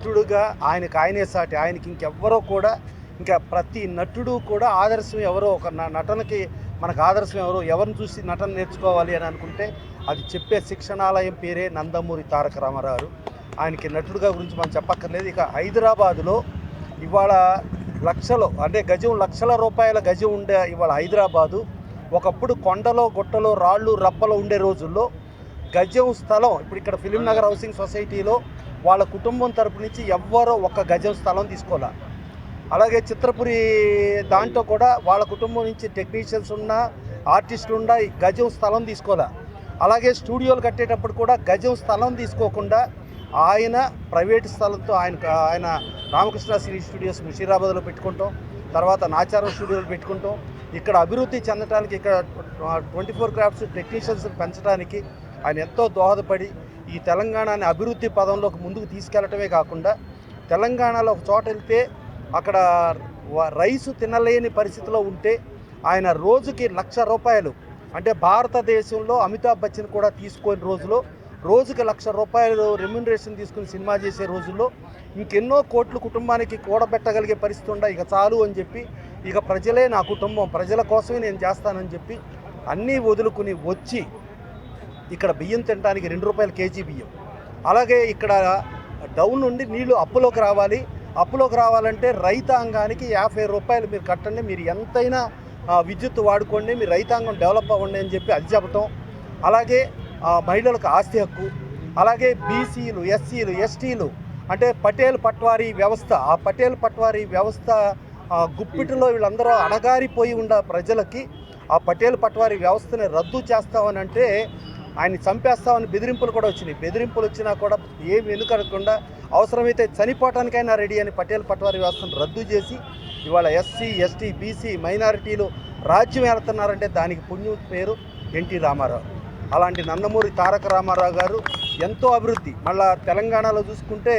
నటుడుగా ఆయనే సాటి. ఆయనకి ఇంకెవ్వరో కూడా ఇంకా ప్రతి నటుడు కూడా ఆదర్శం ఎవరో ఒక నటనకి మనకు ఆదర్శం ఎవరిని చూసి నటన నేర్చుకోవాలి అని అనుకుంటే అది చెప్పే శిక్షణాలయం పేరే నందమూరి తారక రామారావు. ఆయనకి నటుడుగా గురించి మనం చెప్పక్కర్లేదు. ఇక హైదరాబాదులో ఇవాళ లక్షలు అంటే గజం లక్షల రూపాయల గజం ఉండే ఇవాళ హైదరాబాదు ఒకప్పుడు కొండలో గుట్టలో రాళ్ళు రప్పలో ఉండే రోజుల్లో గజం స్థలం ఇప్పుడు ఇక్కడ ఫిలిం నగర్ హౌసింగ్ సొసైటీలో వాళ్ళ కుటుంబం తరపు నుంచి ఎవ్వరో ఒక గజం స్థలం తీసుకోవాలి. అలాగే చిత్రపురి దాంట్లో కూడా వాళ్ళ కుటుంబం నుంచి టెక్నీషియన్స్ ఉన్న ఆర్టిస్టులు ఉన్న గజం స్థలం తీసుకోవాలి. అలాగే స్టూడియోలు కట్టేటప్పుడు కూడా గజం స్థలం తీసుకోకుండా ఆయన ప్రైవేట్ స్థలంతో ఆయన రామకృష్ణ సినీ స్టూడియోస్ ముషీరాబాద్లో పెట్టుకుంటాం, తర్వాత నాచారం స్టూడియోలు పెట్టుకుంటాం. ఇక్కడ అభివృద్ధి చెందడానికి ఇక్కడ 24 క్రాఫ్ట్స్ టెక్నీషియన్స్ పెంచడానికి ఆయన ఎంతో దోహదపడి ఈ తెలంగాణని అభివృద్ధి పదంలోకి ముందుకు తీసుకెళ్లటమే కాకుండా తెలంగాణలో ఒక చోట వెళ్తే అక్కడ రైసు తినలేని పరిస్థితిలో ఉంటే ఆయన రోజుకి ₹1,00,000 అంటే భారతదేశంలో అమితాబ్ బచ్చన్ కూడా తీసుకొని రోజులో రోజుకి ₹1,00,000 రెమ్యునరేషన్ తీసుకుని సినిమా చేసే రోజుల్లో ఇంకెన్నో కోట్లు కుటుంబానికి కూడబెట్టగలిగే పరిస్థితి ఉండ ఇక చాలు అని చెప్పి ఇక ప్రజలే నా కుటుంబం, ప్రజల కోసమే నేను చేస్తానని చెప్పి అన్నీ వదులుకుని వచ్చి ఇక్కడ బియ్యం తినడానికి ₹2 కేజీ బియ్యం. అలాగే ఇక్కడ డౌన్ నుండి నీళ్లు అప్పులోకి రావాలంటే రైతాంగానికి ₹50 మీరు కట్టండి, మీరు ఎంతైనా విద్యుత్ వాడుకోండి, మీ రైతాంగం డెవలప్ అవ్వండి అని చెప్పి అది చెప్పటం. అలాగే మహిళలకు ఆస్తి హక్కు, అలాగే బీసీలు ఎస్సీలు ఎస్టీలు అంటే పటేల్ పట్వారీ వ్యవస్థ, ఆ పటేల్ పట్వారీ వ్యవస్థ గుప్పిటిలో వీళ్ళందరూ అణగారిపోయి ఉన్న ప్రజలకి ఆ పటేల్ పట్వారీ వ్యవస్థని రద్దు చేస్తామని అంటే ఆయన చంపేస్తామని బెదిరింపులు కూడా వచ్చినాయి. బెదిరింపులు వచ్చినా కూడా ఏమి వెనుకడకుండా అవసరమైతే చనిపోవటానికైనా రెడీ అని పటేల్ పట్వారీ వ్యవస్థను రద్దు చేసి ఇవాళ ఎస్సీ ఎస్టీ బీసీ మైనారిటీలు రాజ్యం ఏడుతున్నారంటే దానికి పుణ్యం పేరు ఎన్టీ రామారావు. అలాంటి నందమూరి తారక రామారావు గారు ఎంతో అభివృద్ధి. మళ్ళీ తెలంగాణలో చూసుకుంటే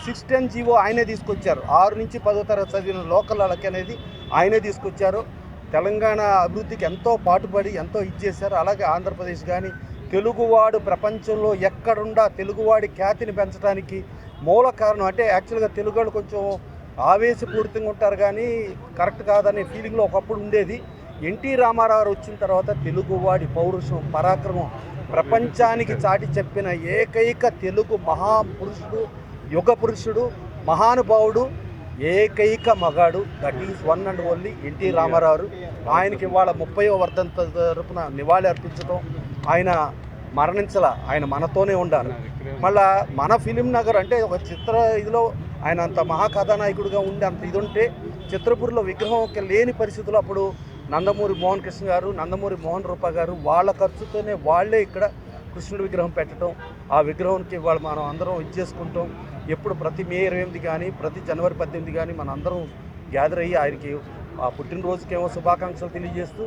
610 జీవో ఆయనే తీసుకొచ్చారు. 6 నుంచి 10వ తరగతి చదివిన లోకల్ వాళ్ళకి అనేది ఆయనే తీసుకొచ్చారు. తెలంగాణ అభివృద్ధికి ఎంతో పాటుపడి ఎంతో ఇచ్చేశారు. అలాగే ఆంధ్రప్రదేశ్ కానీ తెలుగువాడు ప్రపంచంలో ఎక్కడుండా తెలుగువాడి ఖ్యాతిని పెంచడానికి మూల కారణం అంటే యాక్చువల్గా తెలుగు వాళ్ళు కొంచెం ఆవేశపూరితంగా ఉంటారు కానీ కరెక్ట్ కాదనే ఫీలింగ్లో ఒకప్పుడు ఉండేది. ఎన్టీ రామారావు వచ్చిన తర్వాత తెలుగువాడి పౌరుషం పరాక్రమం ప్రపంచానికి చాటి చెప్పిన ఏకైక తెలుగు మహాపురుషుడు యుగ పురుషుడు మహానుభావుడు ఏకైక మగాడు that is one and only NT Rama Rao. ఆయనకి ఇవాళ 30వ వర్ధంతి తరపున నివాళి అర్పించడం, ఆయన ఆయన మనతోనే ఉండాలి. మళ్ళా మన ఫిలిం నగర్ అంటే ఒక ఇదిలో ఆయన అంత మహాకథానాయకుడిగా ఉండి అంత ఇది ఉంటే చిత్రపురిలో విగ్రహం లేని పరిస్థితుల్లో అప్పుడు నందమూరి మోహన్ కృష్ణ గారు నందమూరి మోహన్ రూప గారు వాళ్ళ ఖర్చుతోనే వాళ్ళే ఇక్కడ కృష్ణుడి విగ్రహం పెట్టడం, ఆ విగ్రహానికి వాళ్ళు మనం అందరం ఇచ్చేసుకుంటాం. ఎప్పుడు ప్రతి మే 28 కానీ ప్రతి జనవరి 18 కానీ మన అందరం గ్యాదర్ అయ్యి ఆయనకి ఆ పుట్టినరోజుకేమో శుభాకాంక్షలు తెలియజేస్తూ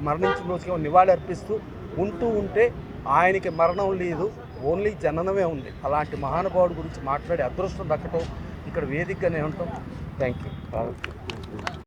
మరణించిన రోజుకేమో నివాళి అర్పిస్తూ ఉంటే ఆయనకి మరణం లేదు, ఓన్లీ జననమే ఉంది. అలాంటి మహానుభావుడి గురించి మాట్లాడే అదృష్టం దక్కటం ఇక్కడ వేదికగానే ఉంటాం. Thank you.